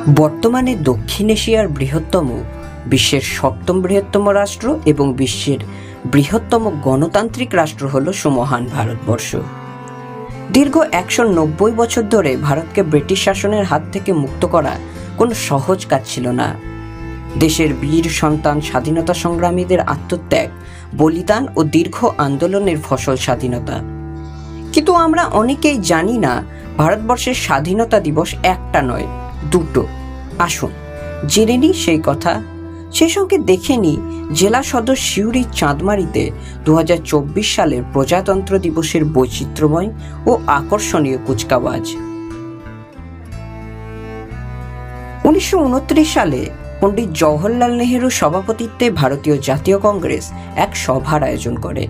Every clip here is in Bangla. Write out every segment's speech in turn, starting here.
বর্তমানে দক্ষিণ এশিয়ার বৃহত্তম, বিশ্বের সপ্তম বৃহত্তম রাষ্ট্র এবং বিশ্বের বৃহত্তম গণতান্ত্রিক রাষ্ট্র হল সুমহান ভারতবর্ষ। দীর্ঘ 190 বছর ধরে ভারতকে ব্রিটিশ শাসনের হাত থেকে মুক্ত করা কোনো সহজ কাজ ছিল না। দেশের বীর সন্তান স্বাধীনতা সংগ্রামীদের আত্মত্যাগ, বলিদান ও দীর্ঘ আন্দোলনের ফসল স্বাধীনতা। কিন্তু আমরা অনেকেই জানি না ভারতবর্ষের স্বাধীনতা দিবস একটা নয়, দুটো। আসুন জেনে নিই সেই কথা। সেই সঙ্গে দেখে নিই জেলা সদর সিউড়ির চাঁদমারিতে 2024 সালের প্রজাতন্ত্র দিবসের বৈচিত্র্যময় ও আকর্ষণীয় কুচকাওয়াজ। 1929 সালে পণ্ডিত জওহরলাল নেহেরুর সভাপতিত্বে ভারতীয় জাতীয় কংগ্রেস এক সভার আয়োজন করে।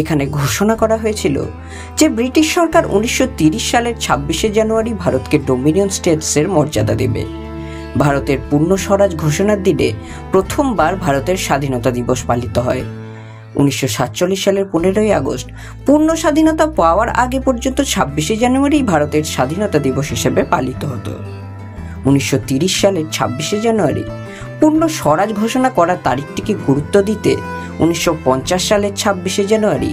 এখানে ঘোষণা করা হয়েছিল যে ব্রিটিশ সরকার 1930 সালের 26শে জানুয়ারি ভারতকে ডোমিনিয়ন স্টেটসের মর্যাদা দেবে। ভারতের পূর্ণ স্বরাজ ঘোষণার দিনে প্রথমবার ভারতের স্বাধীনতা দিবস পালিত হয়। 1947 সালের 15ই আগস্ট পূর্ণ স্বাধীনতা পাওয়ার আগে পর্যন্ত 26শে জানুয়ারি ভারতের স্বাধীনতা দিবস হিসেবে পালিত হতো। 1930 সালের 26শে জানুয়ারি পূর্ণ স্বরাজ ঘোষণা করার তারিখটিকে গুরুত্ব দিতে 1950 সালের 26শে জানুয়ারি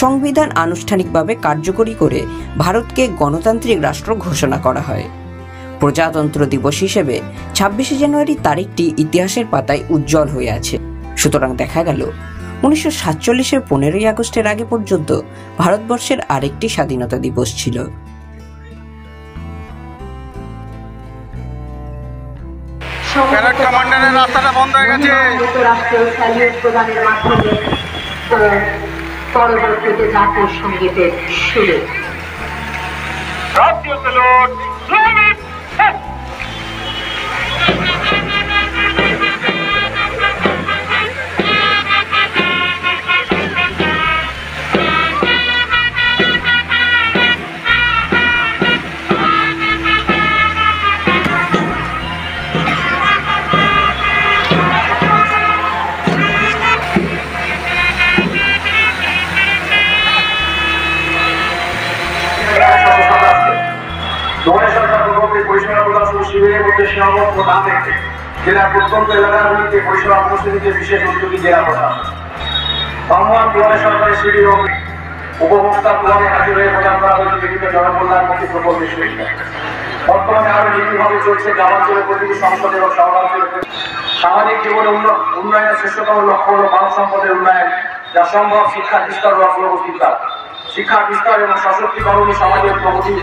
সংবিধান আনুষ্ঠানিকভাবে কার্যকরী করে ভারতকে গণতান্ত্রিক রাষ্ট্র ঘোষণা করা হয়। প্রজাতন্ত্র দিবস হিসেবে 26শে জানুয়ারি তারিখটি ইতিহাসের পাতায় উজ্জ্বল হয়ে আছে। সুতরাং দেখা গেল 1947-এর 15ই আগস্টের আগে পর্যন্ত ভারতবর্ষের আরেকটি স্বাধীনতা দিবস ছিল। প্যারেড কমান্ডারের রাস্তাটা বন্ধ হয়ে গেছে। যুক্তরাষ্ট্রীয় স্যালুট প্রদানের মাধ্যমে পরবর্তীতে জাতীয় সঙ্গীতের সুরে রাষ্ট্রীয় স্যালুট। শিবিরের মধ্যে সীমাবদ্ধ না থেকে জেলার প্রত্যন্ত এলাকাগুলিতে পরিষেবা পৌঁছে দিতে বিশেষ উদ্যোগী জেলা প্রশাসন। ভ্রাম্যমাণ দুয়ারে সরকারি শিবির ও উপভোক্তা দুয়ারে হাজির হয়ে প্রদান করা হয়েছে বিভিন্ন জনকল্যাণমুখী প্রকল্পের সুবিধা। বর্তমানে আরো নিবিড়ভাবে চলছে গ্রামাঞ্চলের প্রতিটি সংসদ এবং শহরাঞ্চলের সামাজিক জীবনে উন্নয়নের শ্রেষ্ঠতম লক্ষ্য হল মানব সম্পদের উন্নয়ন, যা সম্ভব শিক্ষার বিস্তার ও অগ্রগতির দ্বারা। শিক্ষার বিস্তার এবং সশক্তিকরণই সমাজের প্রগতি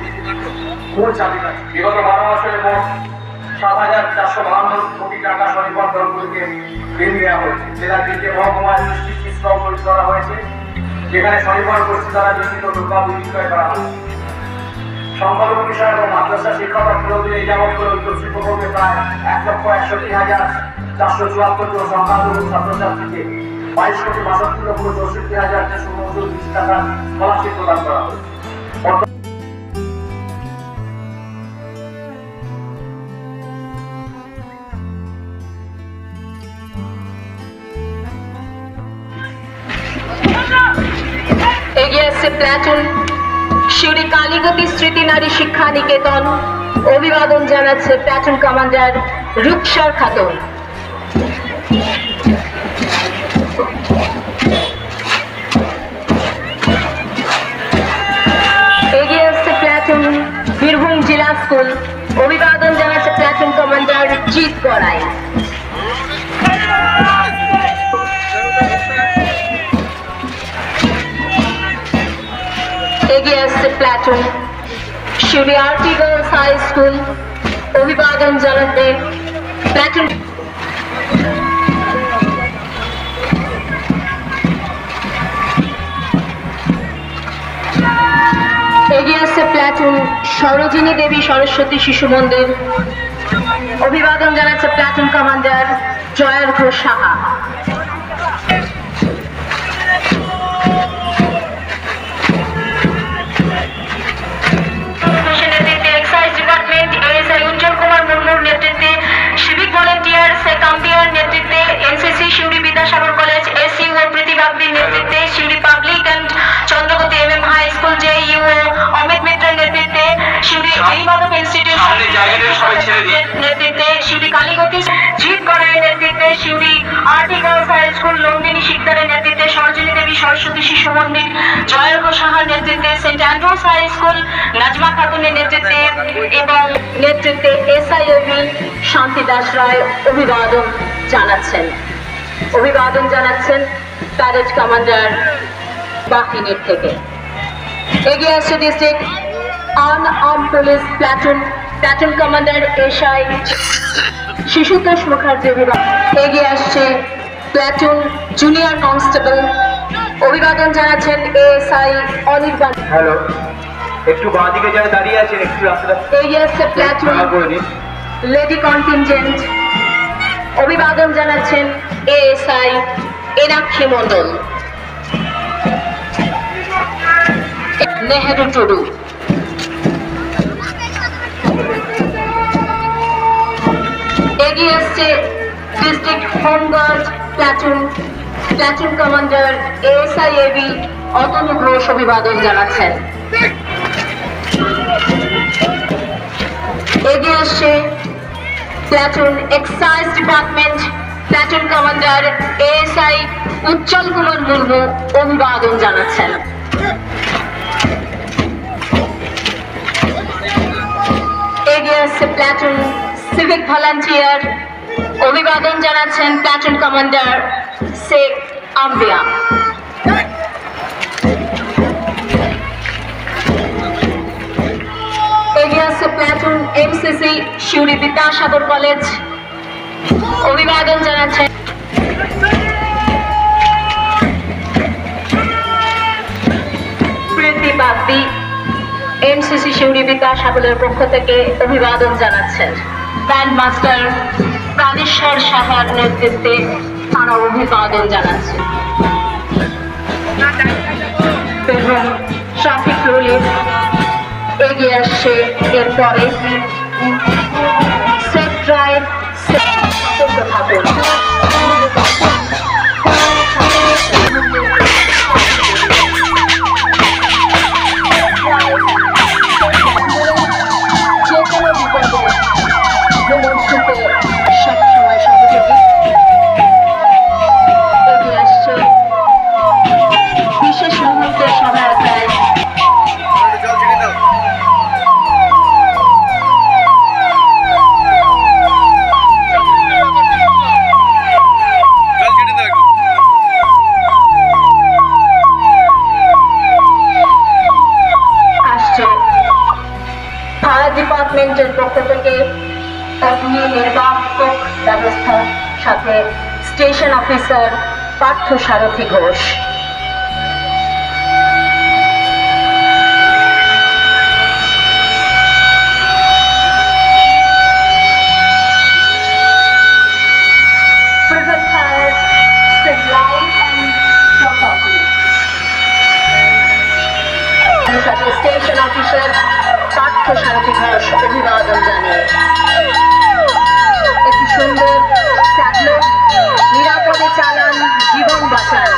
মূল চাবিকাঠি। বিগত 12 বছরে মোট 7,452 কোটি টাকা স্বনির্ভর দলগুলিকে ঋণ দেওয়া হয়েছে। জেলার 3টে মহকুমায় 19টি স্টল তৈরি করা হয়েছে, যেখানে স্বনির্ভর গোষ্ঠী দ্বারা নির্মিত দ্রব্যাদি বিক্রয় করা হয়েছে। সংখ্যালঘু বিষয় এবং মাদ্রাসা শিক্ষকতা বিরোধী এই যাবৎ করে ঐক্যশ্রী প্রকল্পে প্রায় 1,61,474 জন সংখ্যালঘু ছাত্রছাত্রীকে 22,62,64,429 টাকা স্কলারশিপ প্রদান করা হয়েছে। এগিয়ে আসছে প্লাটুন শিউরি কালীগতি স্মৃতি নারী শিক্ষা নিকেতন। অভিবাদন জানাচ্ছে প্লাটুন কমান্ডার রূপসর খাতুন। এগিয়ে আসছে প্লাটুন বীরভূম জেলা স্কুল। অভিবাদন জানাচ্ছে প্লাটুন কমান্ডার জিৎ গড়াই। এগিয়ে আসছে প্লাটুন শিউরি আরটি গার্লস হাই স্কুল। অভিবাদন জানাতে প্লাটুন। এগিয়ে আসছে প্লাটুন সরোজিনী দেবী সরস্বতী শিশু মন্দির। অভিবাদন জানাচ্ছে platoon commander Joyargho Saha. Civic volunteers কাম্পিয়ার নেতৃত্বে NCC Siuri Vidyasagar college, SU ও প্রতিভাবীর নেতৃত্বে শিউরি পাবলিক অ্যান্ড চন্দ্রগতি MM হাই স্কুল, JU ও অমিত মিত্রের নেতৃত্বে শিউরি কালীমাধব ইনস্টিটিউট নেতৃত্বে শিউরি কালীগতি জিৎ করের নেতৃত্বে শিউরি আরটি গার্লস হাই স্কুল লঙ্গিনী শিকদারের নেতৃত্বে সরোজিনী দেবী সরস্বতী শিশু মন্দির জয়ের ঘোষ সাহার নেতৃত্বে saint Andrews high school Nazma খাতুনের নেতৃত্বে এবং নেতৃত্বে এসআইওবি শান্তি দাস রায় অভিবাদন জানাচ্ছেন প্যারেড কমান্ডার বাহিনীর থেকে। এগিয়ে আসছে district unarmed police platoon commander SI Shishutosh Mukherjee এগিয়ে আসছে প্লাটুন জুনিয়র কনস্টেবল অভিবাদন জানাচ্ছেন এএসআই অনির্বাণ। হ্যালো, একটু বাঁ দিকে যারা দাঁড়িয়ে আছেন একটু রাস্তাটা এগিয়ে আসছে প্লাটুন লেডি কন্টিনজেন্ট অভিবাদন জানাচ্ছেন এএসআই এনাক্ষী মণ্ডল। নেহেরু টুডু এগিয়ে আসছে ডিস্ট্রিক্ট হোমগার্ড প্লাটুন কমান্ডার এএসআইএবি অতনু ঘোষ অভিবাদন জানাচ্ছেন। এগিয়ে আসছে platoon excise department platoon commander ASI Ujjwal Kumar Murmu অভিবাদন জানাচ্ছেন। এগিয়ে আসছে প্লাটুন সিভিক ভলান্টিয়ার অভিবাদন জানাচ্ছেন প্লাটুন কমান্ডার শেখ আম্বিয়া। এগিয়ে আসছে প্লাটুন এমসিসি শিউরি বিদ্যাসাগর কলেজ অভিবাদন জানাচ্ছেন প্রীতি বাগদি এমসিসি শিউরি বিদ্যাসাগরের পক্ষ থেকে অভিবাদন জানাচ্ছেন। ব্যান্ড মাস্টার প্রাণেশ্বর সাহার নেতৃত্বে তারা অভিবাদন জানাচ্ছেন। ট্রাফিক রুলিং এগিয়ে আসছে এরপরে সেফ ড্রাইভ থাকুন। সবসময় সহযোগী এগিয়ে আসছে বিশেষ মুহূর্তের সহায়তায় ডিপার্টমেন্টের পক্ষ থেকে অগ্নি নির্বাপক ব্যবস্থার সাথে স্টেশন অফিসার পার্থ সারথী ঘোষ। স্টেশন অফিসার পার্থ সারথী ঘোষ অভিবাদন জানিয়ে একটি সুন্দর ট্যাবলো নিরাপদে চালান জীবন বাঁচান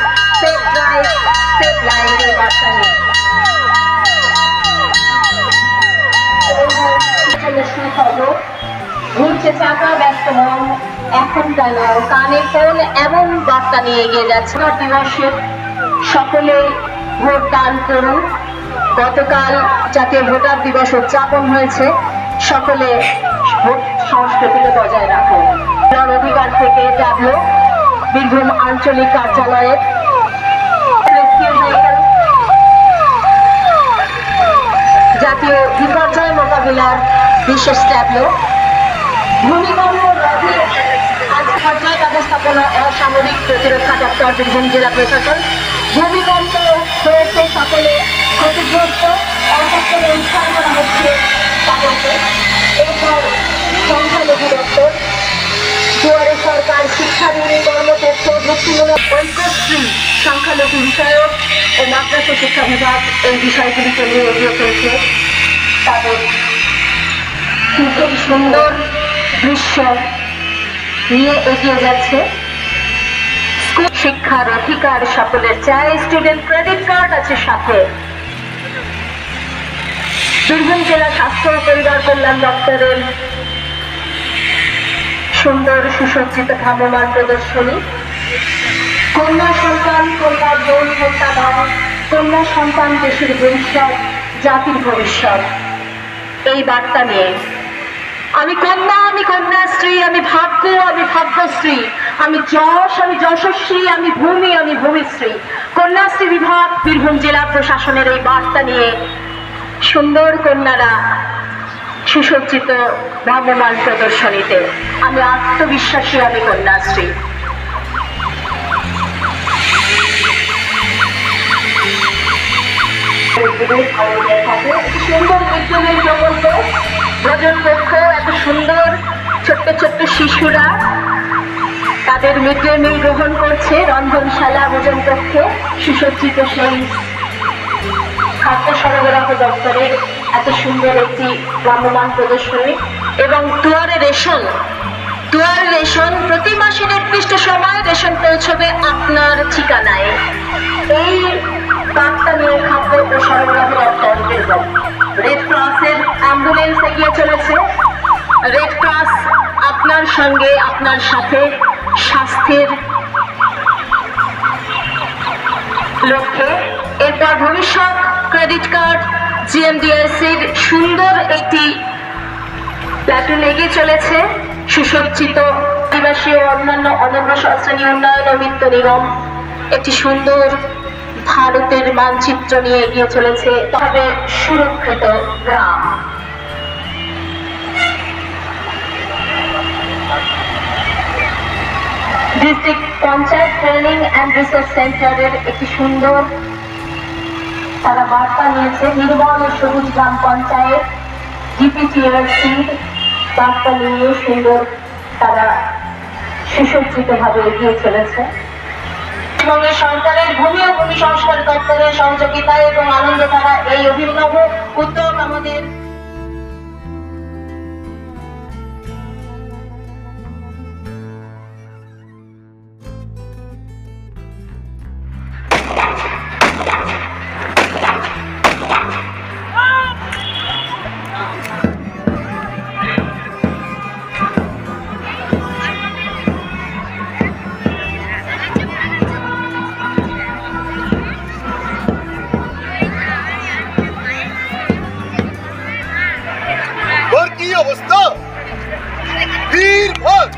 সেফ ড্রাইভ সেফ লাইফের বার্তা নিয়ে ঘুরছে চাকা ব্যস্ত মন এখন কেন কানে ফোন এমন বার্তা নিয়ে এগিয়ে যাচ্ছে। দিবসে সকলে ভোট দান করুন। গতকাল জাতীয় ভোটার দিবস উদযাপন হয়েছে, সকলে ভোট সংস্কৃতিকে বজায় রাখুন। অধিকার থেকে ট্যাবলো বীরভূম আঞ্চলিক কার্যালয়ের জাতীয় বিপর্যয় মোকাবিলার বিশেষ ট্যাবলো ভূমিকম্প রোধে বিপর্যয় ব্যবস্থাপনা অসামরিক প্রতিরক্ষা দপ্তর বীরভূম জেলা প্রশাসন ভূমিকম্প হয়েছে সকলে ক্ষতিগ্রস্ত অঞ্চলে উদ্ধার করা হচ্ছে তাদেরকে। এরপর সংখ্যালঘু দপ্তর দুয়ারে সরকার শিক্ষাবিহীন কর্মক্ষেত্র বৃত্তিমূলক ঐক্যশ্রী সংখ্যালঘু বিষয়ক ও মাদ্রাসা শিক্ষা বিভাগ এই বিষয়গুলিকে নিয়ে এগিয়ে চলছে। তাদের খুব সুন্দর দৃশ্য নিয়ে এগিয়ে যাচ্ছে। স্কুল শিক্ষার অধিকার সকলের চাই, স্টুডেন্ট ক্রেডিট কার্ড আছে সাথে। বীরভূম জেলা স্বাস্থ্য ও পরিবার কল্যাণ দপ্তরের সুন্দর সুসজ্জিত ভ্রাম্যমাণ প্রদর্শনী। কন্যা সন্তান কন্যা যৌন হত্যা নয়, কন্যা সন্তান দেশের ভবিষ্যৎ, জাতির ভবিষ্যৎ, এই বার্তা নিয়ে আমি কন্যাশ্রী, আমি ভাগ্য, আমি ভাগ্যশ্রী, আমি যশ, আমি যশস্বী, আমি ভূমি, আমি ভূমিশ্রী। কন্যাশ্রী বিভাগ বীরভূম জেলা প্রশাসনের এই বার্তা নিয়ে সুন্দর কন্যারা সুসজ্জিত ভ্রাম্যমাণ প্রদর্শনীতে। আমি আত্মবিশ্বাসী, আমি কন্যাশ্রী। সুন্দর বিদ্যুতের প্রকল্প ভোজন কক্ষ, এত সুন্দর ছোট্ট ছোট্ট শিশুরা তাদের মিড ডে মিল গ্রহণ করছে রন্ধনশালা ভোজন কক্ষে সুসজ্জিত সেই খাদ্য সরবরাহ দপ্তরের এত সুন্দর একটি ভ্রাম্যমাণ প্রদর্শনী। এবং দুয়ারে রেশন প্রতি মাসে নির্দিষ্ট সময় রেশন পৌঁছবে আপনার ঠিকানায়। এই বার্তা নিয়ে খাদ্য ও সরবরাহ দপ্তর রেড ক্রসের অ্যাম্বুলেন্স এগিয়ে চলেছে। রেড ক্রস আপনার সঙ্গে, আপনার সাথে স্বাস্থ্যের লক্ষ্যে। এরপর ভবিষ্যৎ ক্রেডিট কার্ড জিএমডিএসির সুন্দর একটি প্ল্যাটুন এগিয়ে চলেছে সুসজ্জিত আদিবাসী ও অন্যান্য অনন্য শ্রেণী উন্নয়ন ও বিত্ত নিগম একটি সুন্দর ভারতের মানচিত্র নিয়ে এগিয়ে চলেছে। তবে সুরক্ষিত গ্রাম district panchayat training and research সেন্টারের একটি সুন্দর তারা বার্তা নিয়েছে। নির্মল ও সবুজ গ্রাম পঞ্চায়েত ডিপিটিআরসির বার্তা নিয়ে সুন্দর তারা সুসজ্জিত ভাবে এগিয়ে চলেছে। এবং সরকারের ভূমি ও ভূমি সংস্কার দপ্তরের সহযোগিতায় এবং আনন্দ দ্বারা এই অভিনব উদ্যোগ আমাদের অবস্থা বীর ভাগ